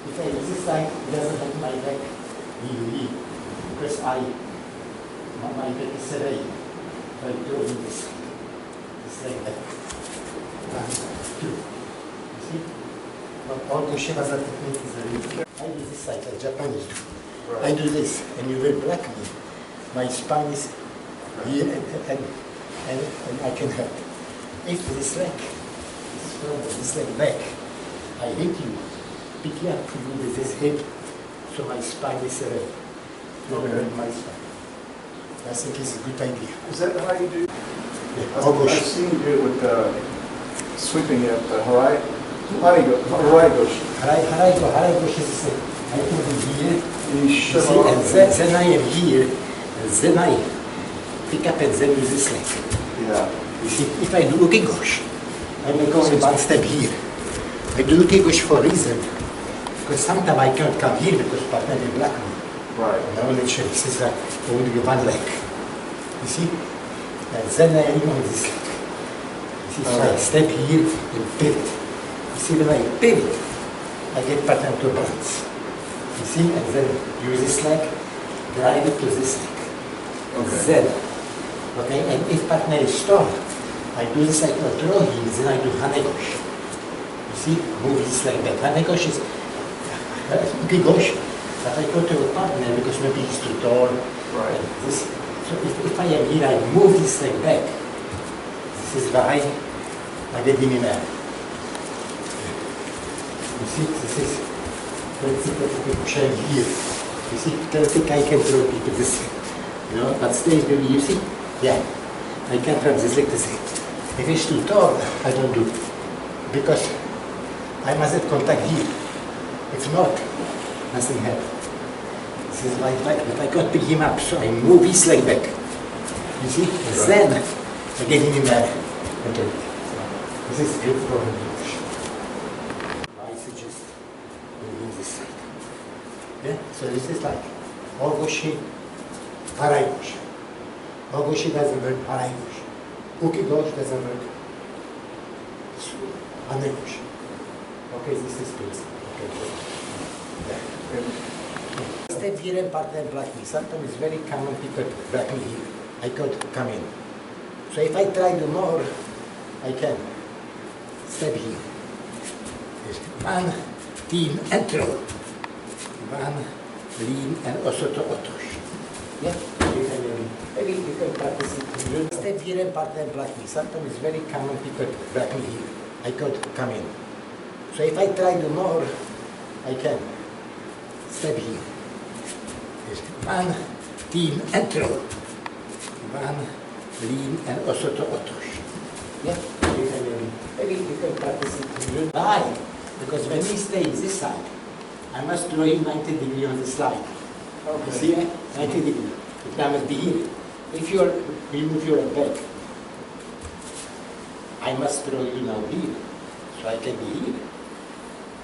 If I use this side, it doesn't hurt my back really, because my back is away. So I do this like that. 1, 2. You see? But all the Shivaza technique is very good. I do this side like Japanese do. Right. I do this, and you will block me. My spine is here, and I can help. If this leg is forward, this leg back, I hit you, pick you up with this hip, so my spine is away. Okay. My spine. I think it's a good idea. Is that how you do? Yeah. I've seen you do it with sweeping at the harai gosh. Harai gosh is I put it here, You shove it and off. then I am here, and then I pick up and then use this leg. Yeah. You see, if I do ogosh, I'm going one step here. I do ogosh for a reason, because sometimes I can't come here because partner will block me. Right. And I will show this is only one leg. You see? And then I remove this leg. You see, so I step here and pivot. You see, when I pivot, I get partner to balance. You see, and then use this leg, drive it to this leg. Okay. Then, okay, and if partner is strong, I do this like a throw here, then I do hanegosh. You see, move this leg back. Hanegosh is ogosh, but I go to a partner because maybe he's too tall. Right. This, so if I am here, I move this leg back. This is why I get him in there. You see, this is people showing here. You see, I think I can throw people this way. You know, but stays maybe, you see? Yeah. I can throw this like this. If it's too tall, I don't do. Because I must have contact here. If not, nothing happens. This is like that, but I can't pick him up, so I move his leg back. You see? And then I get him in there. Okay. So, this is good for him. I suggest moving this side. Yeah? So this is like ogoshi, haraigoshi. Ogoshi doesn't work, haraigoshi. Ukigoshi doesn't work. Hanegoshi. Okay, this is good. Okay. Yeah. Step here and partner block me. Sometimes it's very common people block me here. I can't come in. So if I try to more, I can. Step here. There's 1, team, and throw. 1, lean, and Osoto, otosh. Yeah? Maybe you can practice it. Step here and partner block me. Sometimes it's very common people block me here. I can't come in. So if I try to more, I can. Step here. There's 1, team, and throw. 1, lean, and Osoto, otosh. Yeah? Maybe you can practice it. Why? Because when we stay this side, I must throw you 90 degrees on the slide. Okay. You see it? 90 degrees. It must be here. If you remove your back, I must throw you now here. So I can be here.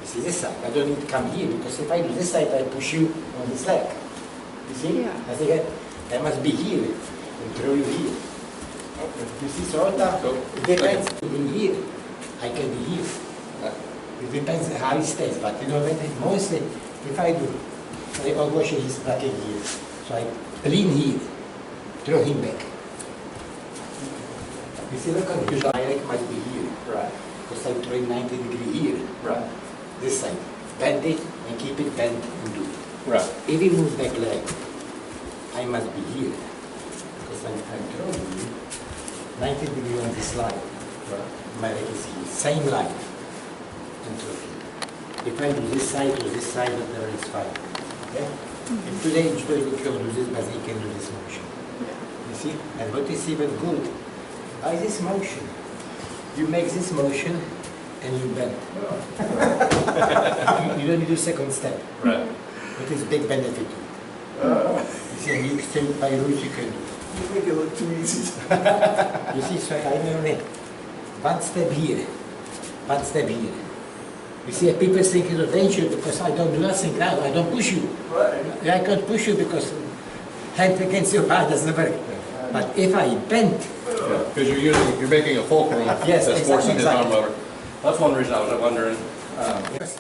You see this side. I don't need to come here because if I do this side, I push you on this leg. You see? Yeah. I think I must be here and throw you here. Okay. You see, so it depends. In here, I can be here. It depends how he stays, but you know, mostly if I do, say, ogosh is blocking here. So I lean here, throw him back. You see, look at the my leg might be here. Right. Because I'm throwing 90 degrees here. Right. This side. Bend it and keep it bent and do it. Right. If he moves back leg, I must be here. Because I'm throwing you 90 degrees on this line. Right. My leg is here. Same line. And throw it. If I do this side or this side, whatever is fine. Yeah? And today you don't do this, but you can do this motion. You see? And what is even good, by this motion, you make this motion and you bend. You don't do second step. Right. It is big benefit. You see, and you still by rules you can do. You make it look too easy. You see, so I only one step here, one step here. You see, people think it's dangerous because I don't do nothing now. I don't push you. Right. I can't push you because hand against your heart doesn't work. But if I bend, Because you're making a fulcrum Yes, that's forcing his exactly. arm over. That's one reason I was wondering. because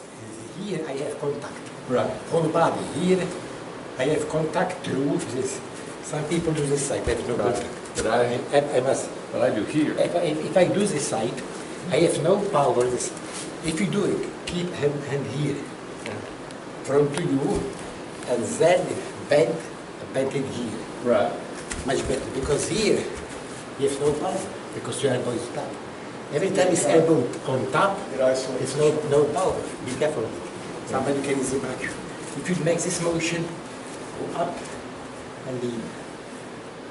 here I have contact. Right. Whole body. Here, I have contact through this. Some people do this side, I have no Right. contact. But I must. but I do here. If I do this side, I have no power. If you do it, keep hand here, front to you, and then bend it here. Right. Much better, because here, you have no power, because your elbow is top. Every time it's elbow on top, It isolates. it's no power. Be careful of it. Somebody can easily back you. If you make this motion, go up and lean.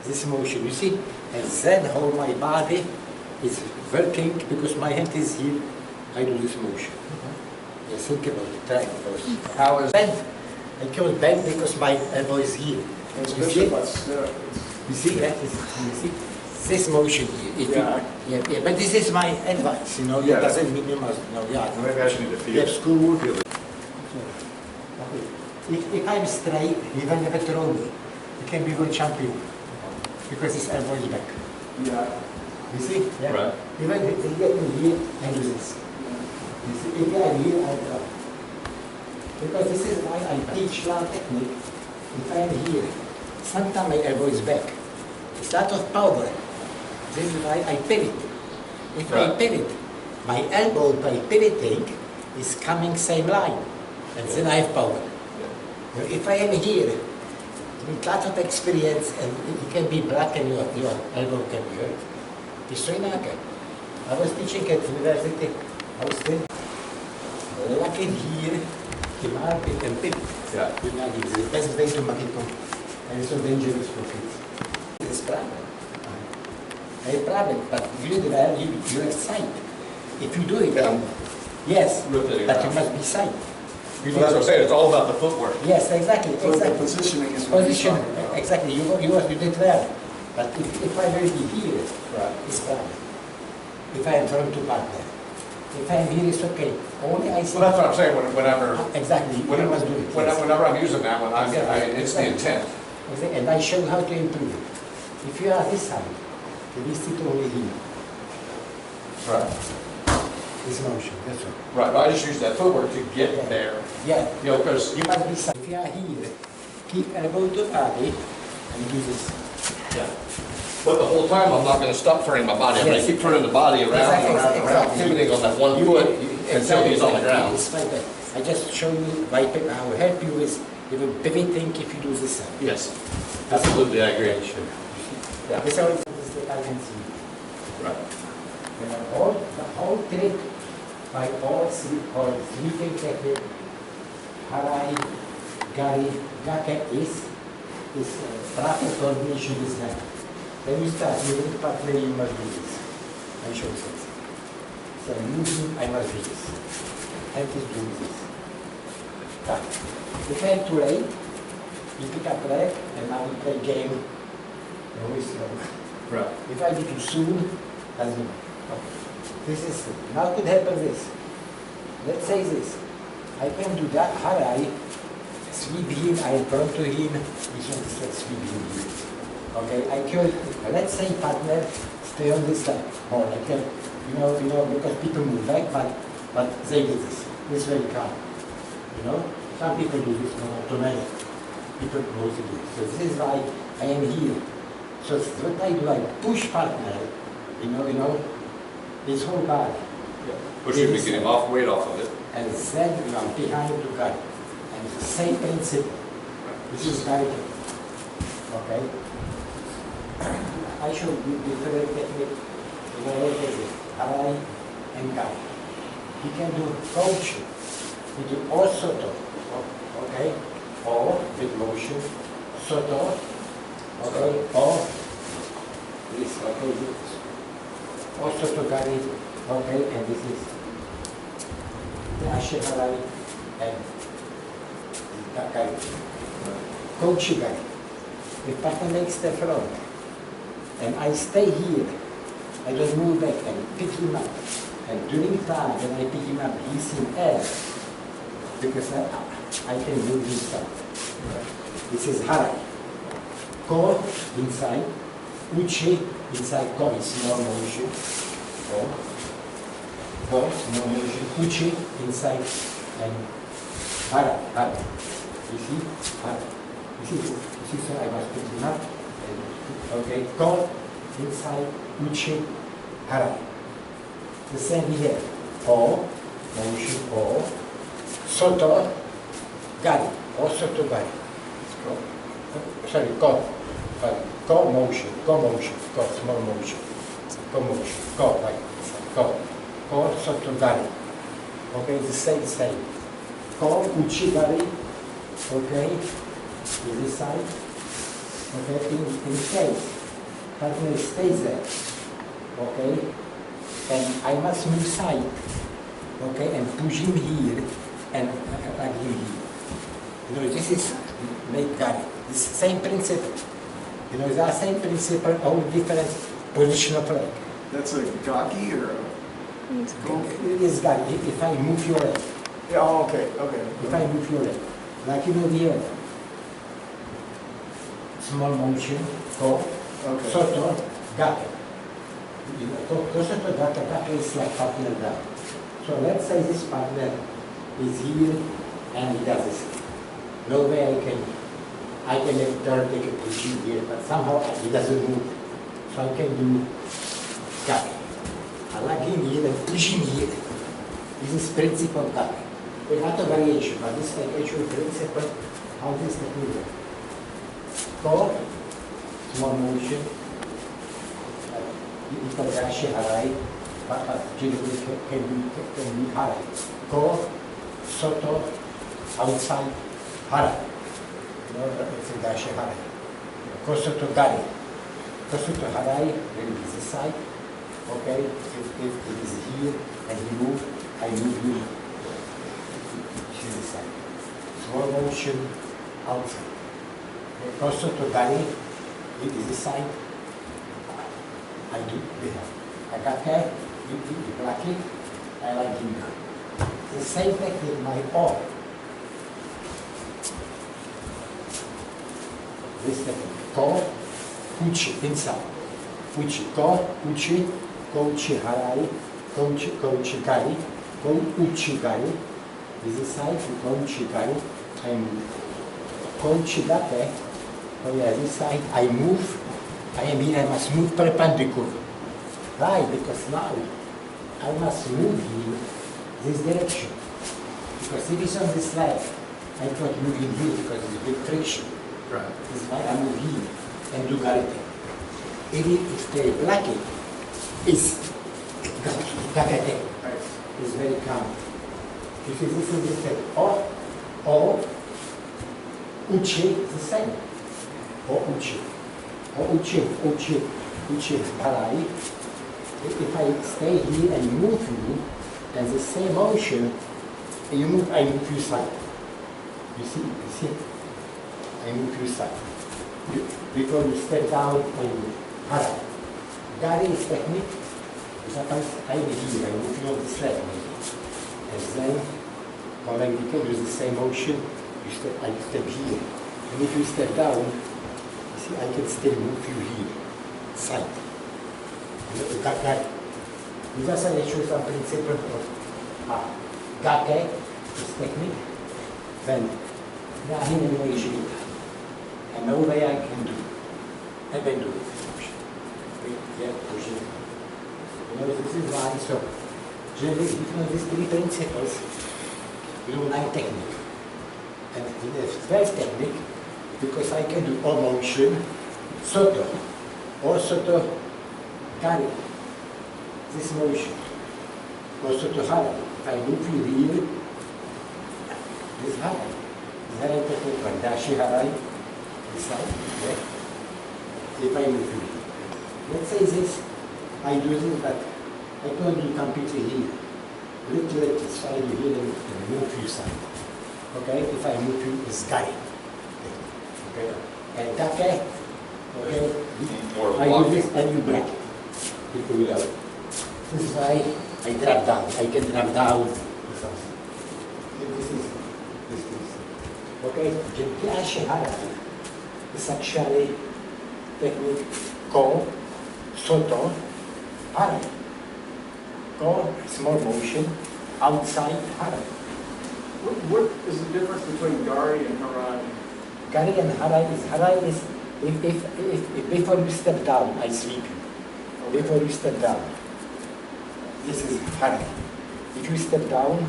This motion, you see? And then how my body is working, because my hand is here, I do this motion. Yes, think about it, try it first. How is Bend. I can't bend because my elbow is here. It's You vicious, see? but still, You see that? You see? This motion here. If Yeah. yeah, but this is my advice, you know, Yeah. it doesn't mean you must know, yeah. maybe I should need to You feel have it. school. If I'm straight, you will never throw me. You can be world champion. Because his elbow is back. Yeah. You see? Yeah. Right. Even if they get me here, I do this. You see, if I'm here, I throw. Because this is why I teach one technique. If I'm here, sometimes my elbow is back. It's a lot of power. This is why I pivot. If I Right. pivot, my elbow by pivoting is coming same line. And then I have power. If I am here, with lots of experience, and it can be black and your elbow can be hurt. It's so inaccurate. I was teaching at university, I was still looking here, the market and pivot. Yeah. You know, it's the best way to make it come. And it's so dangerous for kids. It's a problem. A problem, but you have sight. If you do it, Yeah. yes, Rotating but you around. must be sight. You So that's what I'm saying, it's all about the footwork. Yes, exactly, So the exactly. positioning is what you're Position, talking about. exactly, you did well. But if I will be here, Right. it's problem. If I am trying to partner. If I am here, it's okay. Only I see. Well, that's what I'm saying, whenever, Exactly, you must do it. yes. whenever I'm using that one, it's the intent. Exactly, and I show how to improve it. If you are this side, you sit only here, Right. this motion, that's all. Right, I just use that footwork to Yeah. get there. Yeah, You know, because, you must be side. If you are here, keep elbow to body and do this. yeah. But the whole time, I'm not gonna stop turning my body, I'm gonna Yes. keep turning the body around Exactly, and around and around, exactly. pivoting on that one foot until he's on the ground. It's like that. I just show you why I will help you with even pivoting if you do this side. Yes, absolutely, I agree. Yeah. This is all that I can see. Right. The whole trick by all sweeping technique, harai, gari, gake is proper coordination with hand. When you start moving partner, you must do this. I show this. So moving, I must do this. Hand is doing this. Cut. If I am too late, you pick up leg and now we play game. Always slow. Right. If I do too soon, doesn't matter. This is, now could happen this. Let's say this. I can do that, harai, sweep him, I am prone to him, this one is like sweep him here. Okay, I can, let's say partner, stay on this side. Or I can, because people move back, but they do this. This is very calm. Some people do this more automatic. People mostly do this. So this is why I am here. So what I do, I push partner, his whole body. Push him to get him off, weight off of it. And then behind to guard. And it's the same principle. This is guiding. Okay? I show you different technique. Harai and guard. You can do coach. You do Osoto. Okay? Or with motion. Soto. Okay? Or this. Okay? This. Osoto gari. Okay? And this is the Ashiharai and Gari. Coach gari. The partner makes the front. And I stay here. I just move back and pick him up. And during time when I pick him up, he's in air. Because I can move inside. This is harai. Ko inside. Uchi inside. Ko is no motion. Ko no motion. Uchi inside. And hara, hara. You see? Hara. You see, so I was putting up. Okay, ko, inside, uchi, hara. The same here. O, motion, o. Soto, gari. Osoto, gari. Sorry, ko. Ko, motion, ko, small motion. Ko, motion, ko, like this. Ko. Ko, soto, gari. Okay, the same. Ko, uchi, gari. Okay, this side. Okay, in case partner stays there. Okay, and I must move side. Okay, and push him here and like him here. You know, this is make gari. This same principle. You know, the same principle, all different position of leg. That's a gaki or a go? It is gari. If I move your leg, Yeah, oh, okay. if I move your leg, like you know here, small motion, go, Okay. soto, gatame. Kosoto, gatame is like partner down. So let's say this partner is here and he does this. No way I can make turn, take a pushing here, but somehow he doesn't move. So I can do gatame. I like him here and push him here. This is principle of gatame. There's not a variation, but this is like actual principle how this technique works. Go, small motion, Itagashi harai, but generally can be harai. Go, soto, outside, harai. No, it's a gashi harai. Kosoto gari. Kosoto harai will be this side. Okay, if it is here and he move, I move you. She's this side. Small motion, outside. Kosoto gari, it is this side. I do behind. I got there, you block it, I like you. The same technique, my arm. This technique. Ko, uchi, inside. Uchi, ko, uchi, harai, uchi gari, uchi gari. This side, uchi gari, I move. Uchi gate, oh yeah, this side, I move. I mean, I must move perpendicular. Right, because now I must move here this direction. Because if it's on this leg, I can't move in here because it's a big friction. Right. This is why I move here and do garite. If they block it, it's garite. It's very common. You see, this is the thing. Or, uchi, the same. Or uchi. Uchi, harai. If I stay here and move you, and the same motion, you move, I move you side. You see? I move you side. Before you step down and harai. Gari is technique. Sometimes I am here, I move you on this leg maybe. And then, when you can use the same motion, I step here. And if you step down, I can still move you here, side. Gari. These are actually some principles of gate, this technique. Then, and no way I can do. I can do it. Yeah, pushing. You know, this is why, so, generally, you know, these three principles, you know, 9 technique. And in the 12th technique, because I can do all motion, soto, or soto, gari, this motion, or soto harai. If I move you here, this harai. This harai technique, but dashi harai, this side, yeah. If I move you here. Let's say this, I do this, but I can't do completely here. Little slide you here and move you side. Okay, if I move you, it's gari. Okay, and take, okay, More I do blocking. this and you break it. You pull it out. This is why I drop down. I can drop down. This is. Okay, Genkiashi Harai is actually technique Ko, Soto, Harai. Ko, small motion, outside Harai. What is the difference between gari and harai? Gari and harai is if before you step down, I sweep you. Before you step down. This is harai. If you step down,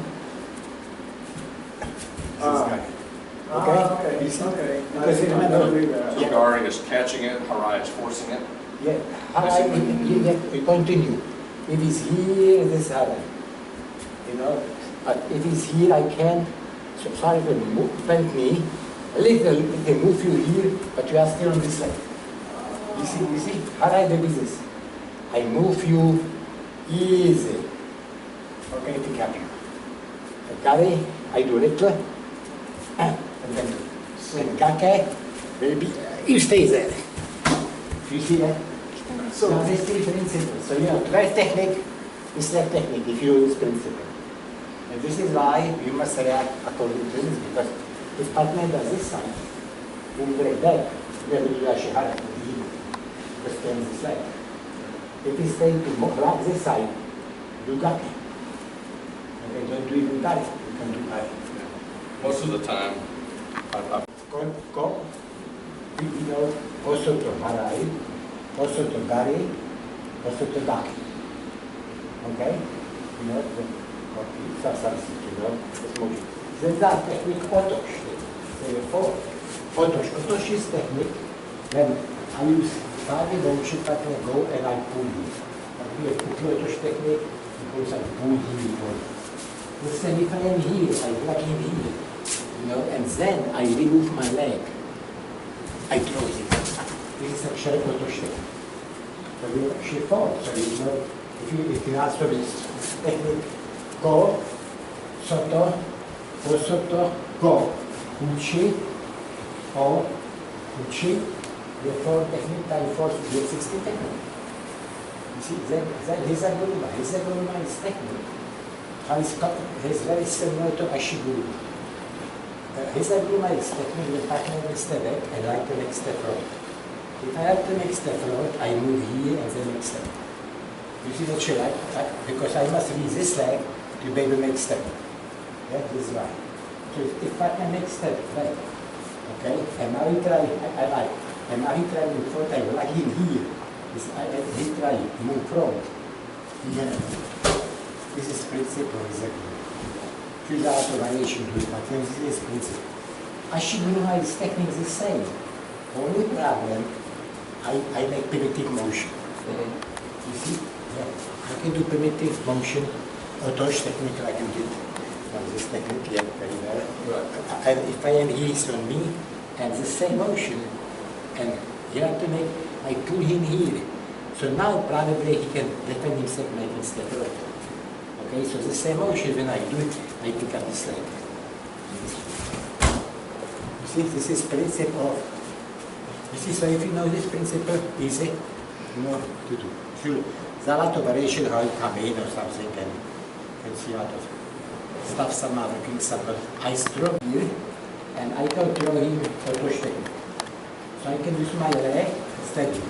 this is gari. Okay? Okay, You see? okay. Because I remember, do that. So gari is catching it, harai is forcing it. yeah, harai, you continue. If it's here, this is harai. You know, but if it's here, I can, so sorry to bend me, a little, it can move you here, but you are still on this side. You see, harai the business. I move you easy. Okay, to cap you. Gari, I do little, and then and gake, baby, you stay there. You see that? So, Now this is principle. So you know, 12 technique is that technique if you use principle. And this is why you must react according to this, because if partner does this side, you will break back. Then you actually have to be because turn this leg. If he stay to block this side, do gari. Okay, don't do even gari. You can do gari. Most of the time, Go. You know, osoto harai, osoto gari, osoto gaki. Okay? You know, you know, this motion. Then that technique otosh. Otosh is technique. Then I use body motion partner go and I pull you. We have otosh technique because I pull you. The same if I am here, I block him here. You know, and then I remove my leg. I close it. This is actually otosh technique. So you actually fall. So you know, if you ask for this technique, go, soto, osoto, go. Uchi, o, uchi, the four technique, time force, the 60 technique. You see, then Hizaguruma is technique. He's very similar to Ashiguru. Hizaguruma is technique, the partner will step back and like the next step forward. If I have to make step forward, I move here and then next step. You see what you like? Because I must release this leg to be able to make step. Yeah, this is why. So if I can make step back, okay, and now he try, I like, and now he try move forward, I like him here. He try move forward. Yeah. This is principle, exactly. Few out of variation to it, but this is principle. Ashiguruma is technique the same. Only problem, I make primitive motion. You see? Yeah. I can do primitive motion, otosh technique like you did. This technique, yeah, very well. Right. And if I am here, it's on me, and the same motion, and you have to make, I pull him here. So now probably he can defend himself, make him step right. Okay, so the same motion, when I do it, I pick up this leg. You see, this is principle of, you see, so if you know this principle, easy, you know to do. There's a lot of variation how you come in or something, and you can see a lot of stuff, some other things, but I throw here, and I can throw him otosh technique. So I can use my leg steady.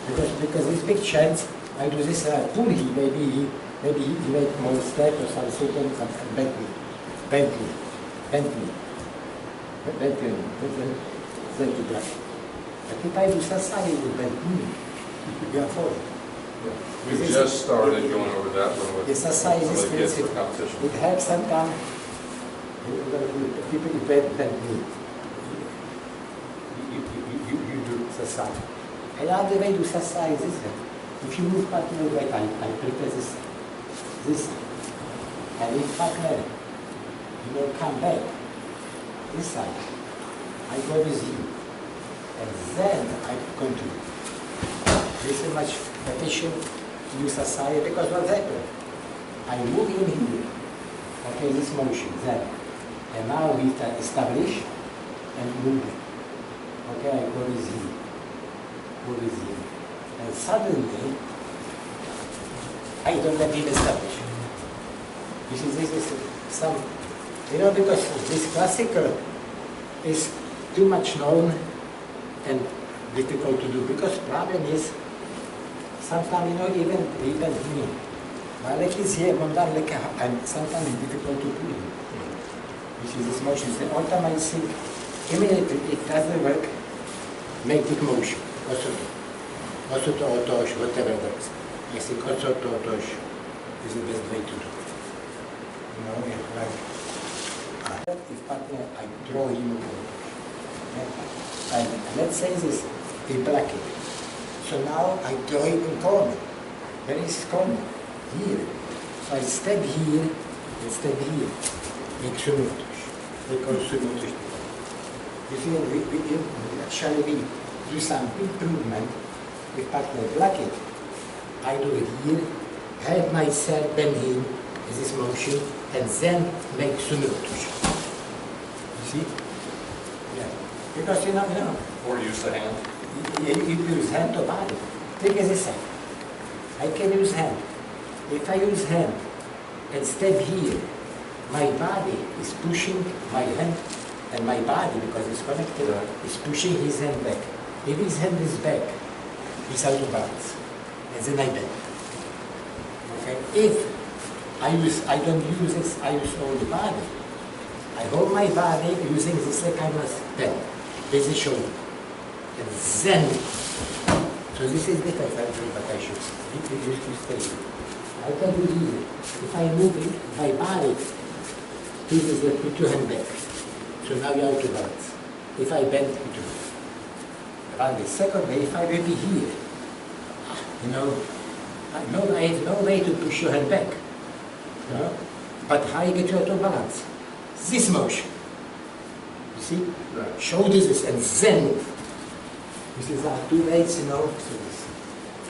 Because this big chance, I do this, pull him, maybe he make more step or something, and bend me, then to that. But if I do sasai, it will bend me. You are falling. We just started going over that one with The sasai is some of the kids for expensive. competition. It helps sometimes. People bend me. You do sasai. Another way to sasai is this way. If you move partner right, I prepare this. And if partner, you will come back this side. I go with you. And then I continue. This is much efficient to use sasai because what happened? I move in here. Okay, this motion, then. And now we establish and move. Okay, I go with you. And suddenly, I don't let him establish. You see, this is some, because this classical is too much known and difficult to do, because problem is, sometimes, even me, my leg is here, and sometimes it's difficult to do. You see this motion is the only time I think immediately it doesn't work, make big motion. Osoto. Osoto, otosh, whatever that is. I think osoto, otosh is the best way to do it. You know, like, if partner, I draw him over. And let's say this, we black it. So now I draw it in corner. Where is corner? Here. So I step here and step here. Make Sume tosh. They call Sume tosh. You see, actually we do some improvement with partner black it. I do it here, help myself bend him with this motion, and then make Sume tosh. You see? Yeah. Because you know. Or use the hand. You use hand or body. Take as a side. I can use hand. If I use hand and step here, my body is pushing my hand and my body, because it's connected, is pushing his hand back. If his hand is back, he's out of balance. And then I bend. Okay? If I don't use this, I use all the body. I hold my body using this kind of bend. This is shoulder. And then, so this is different, but I should stay here. I can do easy. If I move it, my body, this is the put your hand back. So now you are to balance. If I bend, you do. And the second way, if I will be here, you know, I have no way to push your hand back. You know? But how you get you out of balance? This motion. You see? Right. Shoulders and then move. This is our two ways, you know. So this.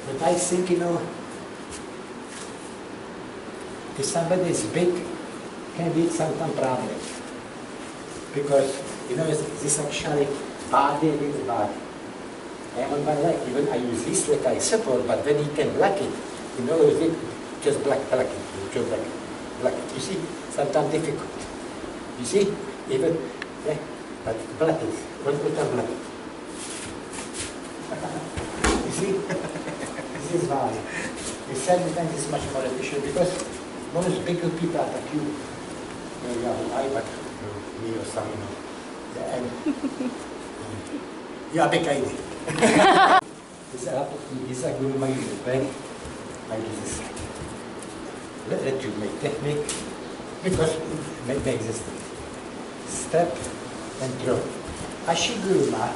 But I think, you know, if somebody is big, can be some problem. Because, you know, this actually body with body. I am on my leg, even I use this leg I support, but when he can block it, you know, it just block it, just block it. You see, sometimes difficult. You see, even, yeah, but block it, one time block it. You see, this is value. The self-defense is much more efficient because most bigger people attack you. You are high, but me or some, you know. Yeah, and you are big idea. This is a good my bag. I do this. Let you make technique because it may exist. Step and throw. Ashiguruma,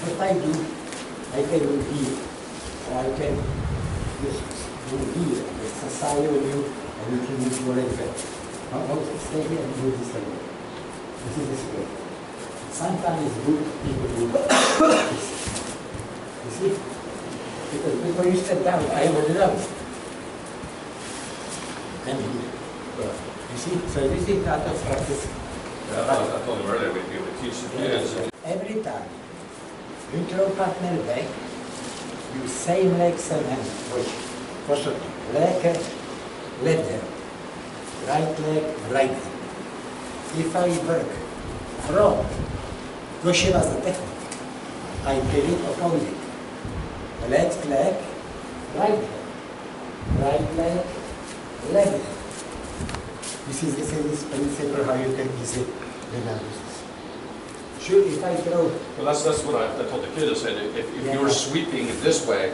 what I do, I can do here, or I can just do here. It's a side on you, and you can move your leg back. No, stay here and move this leg back. This is this way. Sometimes it's good people do this. You see? Because before you step down, I hold it up. And here. You see? So this is not a practice. I told him earlier we'd be able to teach the kids. Every time you throw partner back, you same leg, same hand. Watch. Kosoto. Leg, left hand. Right leg, right hand. If I work from Goshe was the technique, I did it opposite. Left leg, right hand. Right leg, left hand. This is principle how you can easily remember this. Sure, if I throw. Well, that's what I told the kids. I said, if you were sweeping this way,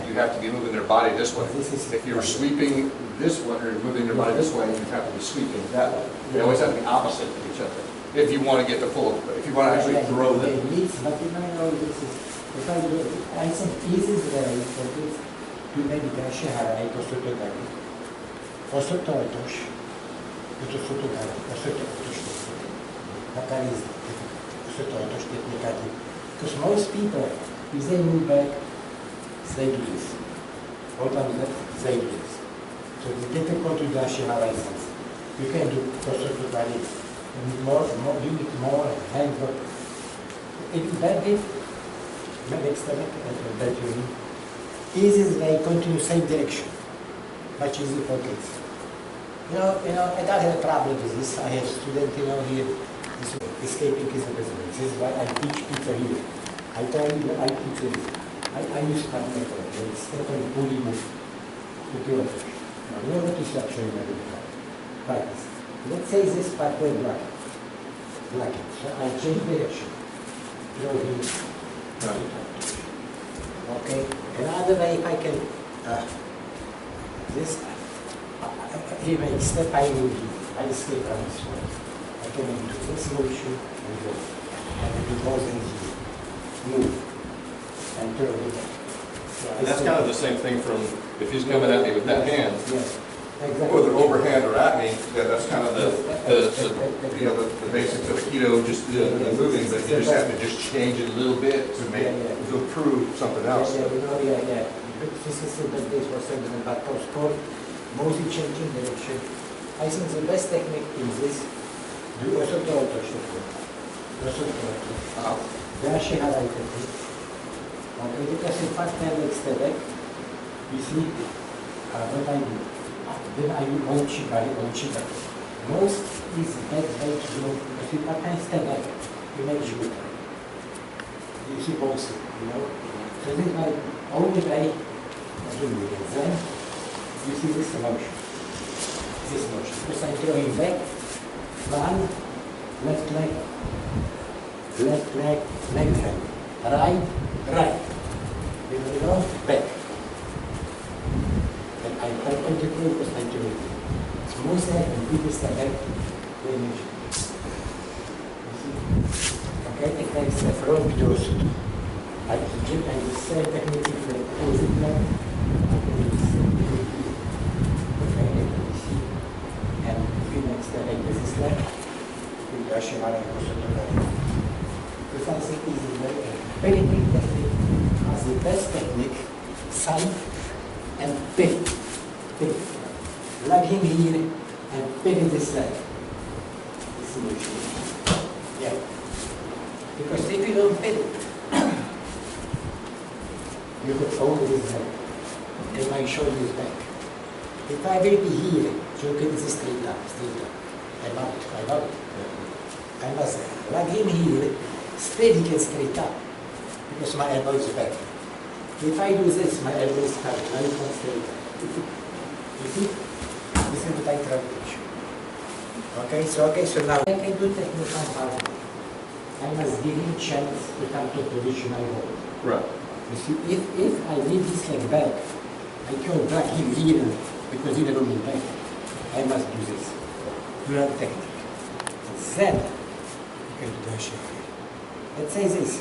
you have to be moving their body this way. If you were sweeping this way, or moving your body this way, you have to be sweeping that way. They always have to be opposite of each other. If you want to get the full, if you want to actually throw them. But you know, this is, if I think easiest way for this, to maybe dashi harai, kosoto gari, kosoto otosh, kosoto gari, kosoto otosh, gari is kosoto otosh technically. Because most people, if they move back, they do this. All times they do this. So it's difficult to dashi harai sense. You can do kosoto gari. You need more hand work. If you bend it, next time that you need. Easiest way, continue same direction. Much easier for kids. You know, I don't have a problem with this. I have students, you know, here. This escaping is the best way. This is why I teach pizza here. I tell you, I teach this. I use part method. It's definitely fully move to kill it. Now, you know what is actually very practice. Let's say this part will block. black it. So I change direction. Throw him. Okay. Another way, if I can, this, he makes step, I move him. I escape from this one. I can do this motion and go. And it goes and he move. And throw it back. And that's kind of the same thing from, if he's coming at me with that hand, Yes. Exactly. whether overhand or at me, yeah, that's kind of the basics of Aikido, just moving, but you just have to just change it a little bit to make, to improve something else. Yeah. This is the base for something, but for sport, mostly changing direction. I think the best technique is this. Do Osoto otosh. Osoto otosh. There she had I technique. Okay, because in fact I like step back. You see, what I do. Then I do gari. Most is back to do, because if I can step back, you make you. You see both, you know. So this is my only way of doing it. Then you see this motion. This motion. Because I'm throwing back, one, left leg, left hand, right. You know, back. And I perpendicular because I'm doing it. Small step and big step back, they measure. You see? Okay, take next step from video. I give and the same technique for the opposite leg. Okay, you see. And if you next step like this is left, you brush your and kosoto. Because I think this is very big technique. As the best technique, side and pivot. Leg him here and pivot this leg. This motion. Yeah. Because if you don't pivot, you could hold this leg. And my shoulder is back. If I will be here, you can this straight up. I love it. I must leg him here, steady and straight up. Because my elbow is back. If I do this, my elbow is back. I can't straight up. You see? This is what I try to teach you. Okay, so now I can do technique on how I must give him chance to come to position I hold. Right. You see, if I leave this leg back, I can't drag him here because he never went back. I must do this. Do that technique. Then you can do the shift. Let's say this.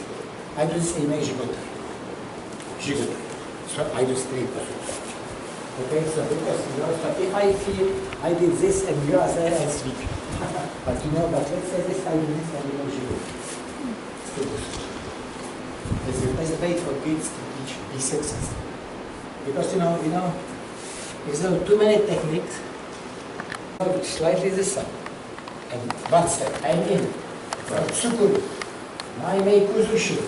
I do the same as jigotai. So I do straight position. Okay, so because you know, so if I feel I did this and you are there, I speak. But you know, but let's say this, I do this, I do jigotai. There's a way for kids to teach, be successful. Because you know, if there are too many techniques, slightly this side, and one step, I'm in, tsukuru, I make kuzushi,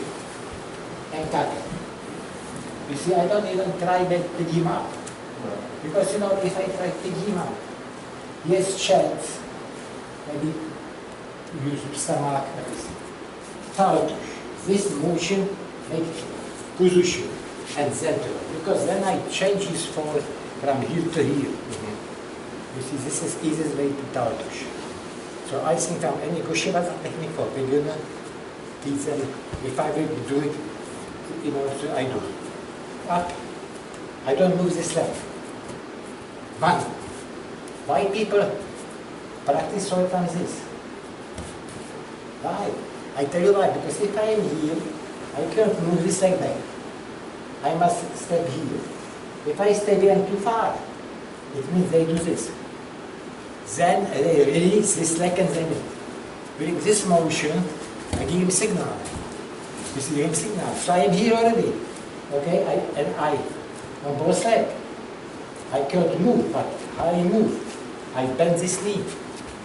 and kata. You see, I don't even try that pick him up. Because you know, if I try to pick him up, yes, chance, maybe use stomach, everything. Tosh. This motion make kuzushi and center. Because then I change his form from here to here. You see, this is easiest way to tosh. So I think any Kushibata technique for beginner, teach them, if I will do it, you know, so I do. Up. I don't move this leg. One. Why people practice all the time this? Why? I tell you why, because if I am here, I can't move this leg back. I must step here. If I step here too far, it means they do this. Then they release this leg and then with this motion, I give him signal. You see, give him signal. So I am here already. Okay, I on both legs. I can't move, but I move. I bend this knee.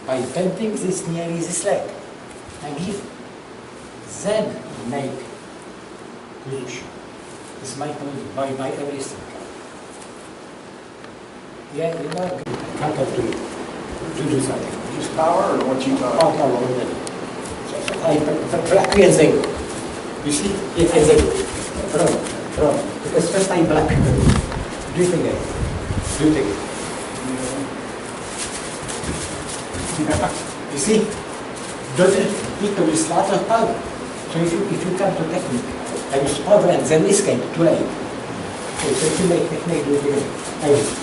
By bending this knee, I release this leg. I give. Then make kuzushi. This is my point by everything. Yeah, you know, I can't have to do something. Just power or what you taught? Power already. So I practice thing. You see, it is a from. Because first I black. Do it again. Do it again. You see? doesn't people use lot of power. So if you come to technique, I use power and then escape too late. Okay, so if you make technique, do it again. I use.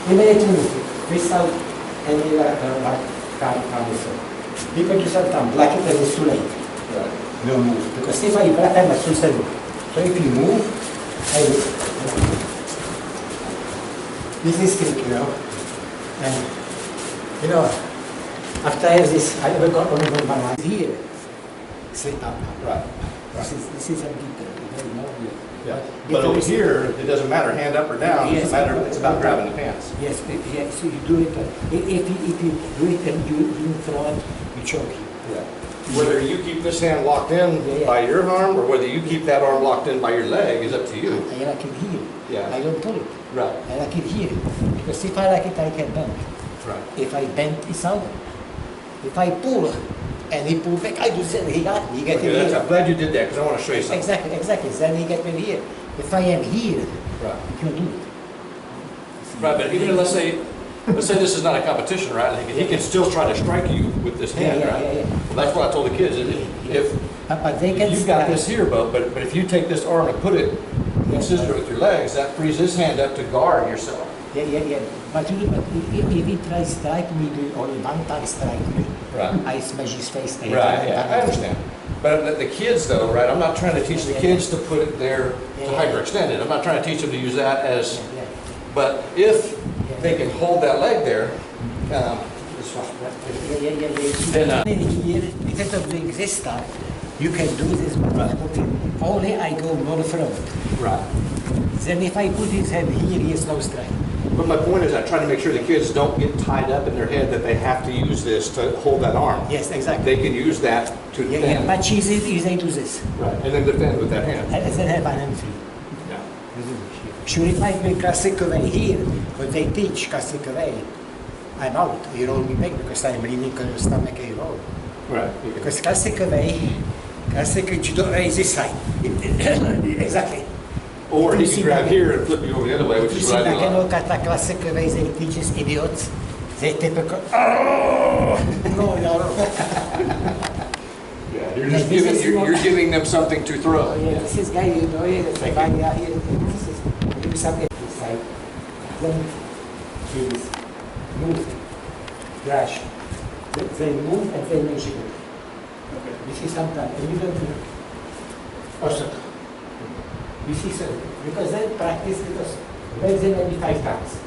Immediately without any calm. People do sometimes block it and it's too late. Right. No move. Because if I block, I must also move. So if you move, I move. This is trick, you know. And you know, after I have this, I ever got only one hand here. Slip up. Right. This is a detail, you know. Yeah. But over here, it doesn't matter, hand up or down, Yes. it doesn't matter, it's about grabbing the pants. Yes, so you do it. If you do it and you in front, you choke him. Yeah. Whether you keep this hand locked in by your arm, or whether you keep that arm locked in by your leg, is up to you. I like it here. Yeah. I don't pull it. Right. I like it here. Because if I like it, I can bend. Right. If I bend, it's out. If I pull and he pull back, I do say he got it. He get Okay, it here. I'm glad you did that, because I want to show you something. Exactly. Then he get me here. If I am here, Right. you can do it. Right, but even let's say this is not a competition, right? Like, he can still try to strike you with this hand, right? Yeah. Well, that's what I told the kids, is if But they can you've got strike. this here, but if you take this arm and put it and scissor it with your legs, that frees this hand up to guard yourself. Yeah. But if he tries to strike me, or one time strike me, Right. I smash his face. Right, yeah, I understand. But the kids though, right, I'm not trying to teach the kids to put it there to hyperextend it. I'm not trying to teach them to use that as, but if they can hold that leg there, then Here, instead of doing this stuff, you can do this, but only I go more front. right. Then if I put his head here, he has no strike. But my point is I try to make sure the kids don't get tied up in their head that they have to use this to hold that arm. Yes, exactly. They can use that to defend. But she's easy to this. Right, and then defend with that hand. And then have an empty. Yeah. Sure, if I make classic way here, but they teach classic way, I'm out. You roll me back because I'm leaning on your stomach and you roll. Right. Because classic way, you don't raise this side. Exactly. Or he can grab here and flip you over the other way, which You is see, what I like do. a look at the classic way they teach us idiots. They typical, oh! No. Yeah, you're giving them something to throw. Oh, yeah, this is guy, you know, here, the guy here, this is, do something this side. Then, please, move, crash. They move and they make it. This is sometimes, and you don't do Osoto. You see, so, because they practice, because raise them maybe 5 times.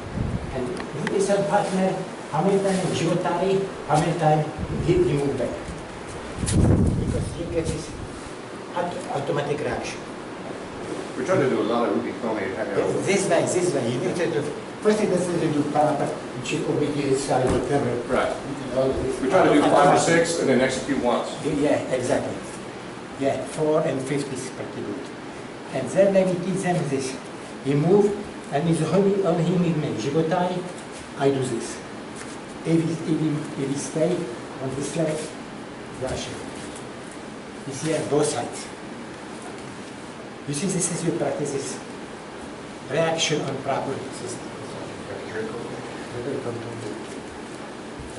And if it's a partner, how many times Jotari, how many times he move back. Because he gets his automatic reaction. We're trying to do a lot of Ruby Kome. This way, you need to do, first he doesn't do parapet, which over here is whatever. Right. All this. We try to do 5 or 6 and then execute once. Yeah, exactly. Yeah, 4 and 50 is pretty good. And then maybe teach them this. He move and he's only on him with me. Jigotai, I do this. If he stay on this leg, Russian. You see on both sides. You see, this is your practice, this reaction on proper system.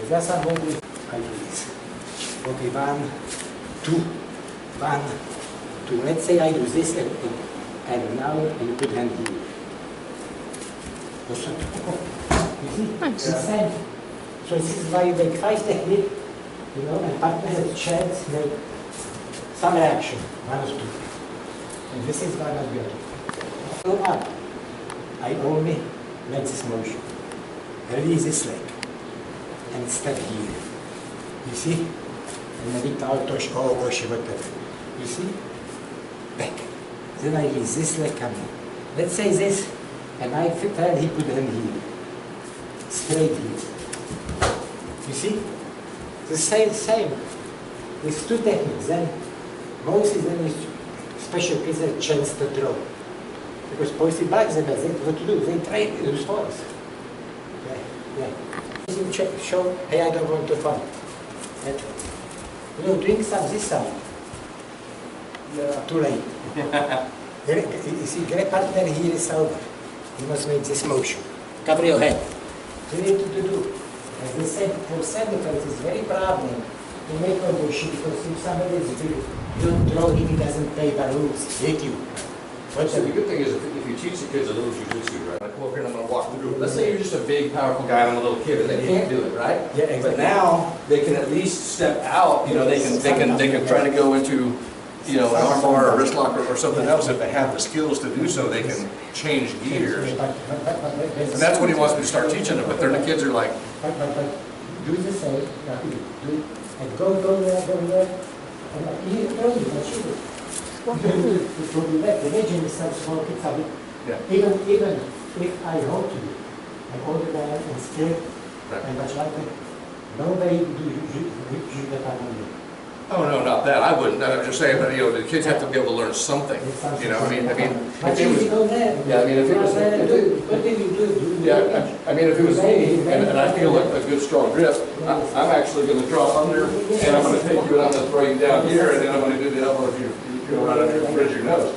That's how I do this. Okay, 1, 2, 1, 2. Let's say I do this and now you put hand here. You see? It's the same. So this is why you make 5 technique, you know, and partner has chance to make some reaction, 1 or 2. And this is one of the other. Go up. I only make this motion. Release this leg. And step here. You see? And maybe tosh, ogosh, whatever. You see? Back. Then I release this leg coming. Let's say this, and I tell he put him here. Straight here. You see? The same. With 2 techniques. Then most is then special case a chance to throw. Because policy backs them, they what to do. They try to use force. Yeah. Show, hey, I don't want to fall. You know, doing some this side. Too late. You see, great partner here is over. You must make this motion. Cover your head. You need to do. As they said, for semifinals, it's very problem to make ogosh, because if somebody is big, you don't throw him, he doesn't play by rules, hit you. So the good thing is if you teach the kids a little jujitsu, right? Like, come over here and I'm gonna walk through. Let's say you're just a big, powerful guy and I'm a little kid and they can't do it, right? Yeah, exactly. But now they can at least step out, you know, they can try to go into, you know, an arm bar or a wrist lock or something else. If they have the skills to do so, they can change gears. And that's what he wants me to start teaching them, but then the kids are like, But do the same, do it, and go there, and you throw it, but shoot it. It will be back. Imagine some small kids have it. yeah. Even if I hold to you, I'm older than and scared, Right. and much like that, nobody do that on you. Oh, no, not that. I wouldn't. I'm just saying that, you know, the kids have to be able to learn something. You know, I mean, But if it you was, go there. yeah, I mean, if it was, What did you do? yeah, I mean, if it was me and I feel like a good strong grip, I'm actually going to draw under and I'm going to take you and I'm going to throw you down here and then I'm going to do the elbow if you go right under and bridge your nose.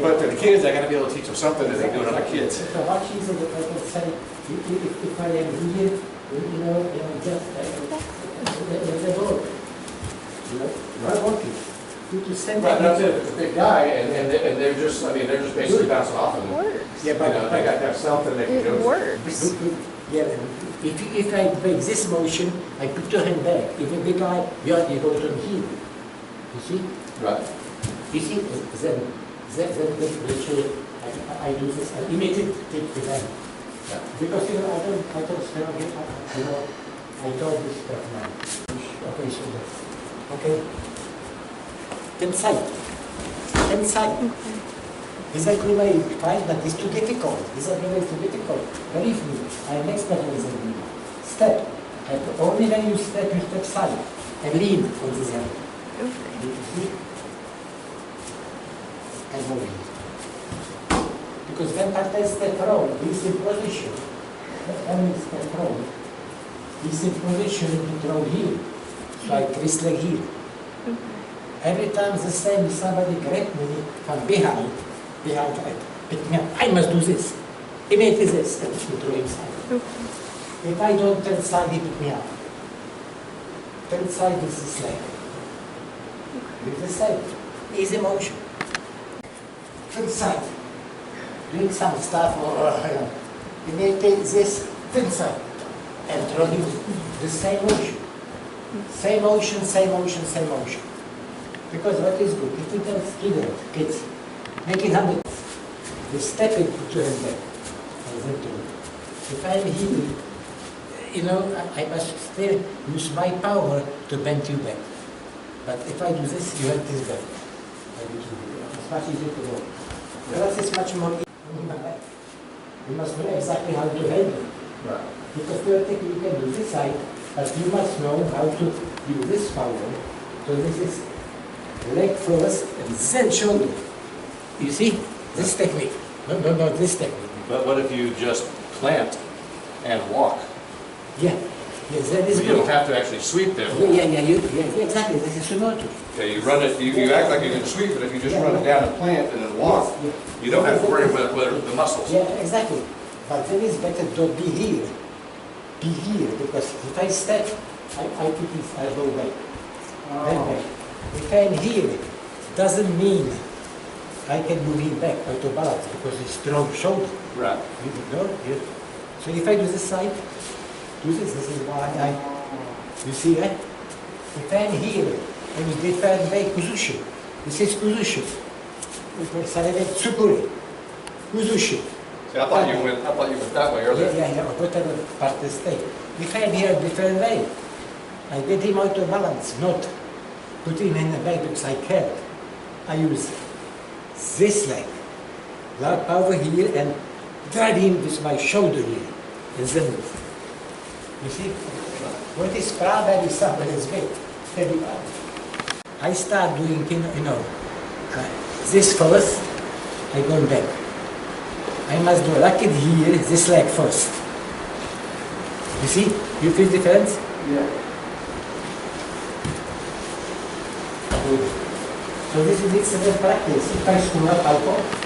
But to the kids, I got to be able to teach them something that they do to other kids. So much easier if I can say, if I am here, just the door. I want you to send Right, them. that's it. It's a big guy and they're just, I mean, they're just basically bouncing off of them. Yeah, You know, they got to have something they can do. It works. Yeah, if I make this motion, I put your hand back. If a big guy, you go to heel. You see? Right. You see? Then I do this. I immediately take the hand. Yeah. Because I don't stand here. I don't this stuff now. Okay, so okay. Inside. Exactly why you find that it's too difficult. Exactly why it's too difficult. Believe me, I'm expert in this. Step. And only when you step side and lean on this hand. You see? And move it. Because when I step roll, he's in position. When we step roll, he's in position to throw heel. So I twist leg heel. Every time the same, if somebody grab me from behind, pick me up. I must do this. Immediately this, and to throw inside. If I don't turn side, he pick me up. Turn side is this leg. With the same. Easy motion. Turn side. Doing some stuff or immediately this, turn side. And throw him the same motion. Same motion, same motion, same motion. Because what is good? If you tell students, kids, make it 100. You step it, put your hand back. If I'm here, I must still use my power to bend you back. But if I do this, you have this back. It's much easier to go. That is much more easy. You must know exactly how to handle. Right. Because theoretically you can do this side, but you must know how to do this power. So this is leg first and then shoulder. You see? This technique. No, this technique. But what if you just plant and walk? Yeah. Yes, that is You good. don't have to actually sweep them. Yeah, exactly. This is Sumoto. Okay, you run it, you act like you can sweep it, if you just run it down and plant and then walk, you don't have to worry about the muscles. Yeah, exactly. But then it's better to be here. Be here, because if I step, I put his elbow back. That way. If I'm here, doesn't mean I can move him back out of balance because it's strong shoulder. Right. Yeah. So if I do this side, this is why you see, eh? If I'm here, and you defend by kuzushi, this is kuzushi. Sarebbe tsukuri. Kuzushi. See, I thought you went that way earlier. Yeah, whatever part is stay. If I'm here different way, I get him out of balance, not put him in the back because I can't. I use this leg, like over here, and drag him with my shoulder here, and then move. You see? What is probably somebody is big. I start doing, this first, I go back. I must do like it here, this leg first. You see? You feel the difference? Yeah. Good. So this is excellent practice. If I screw up, I'll go.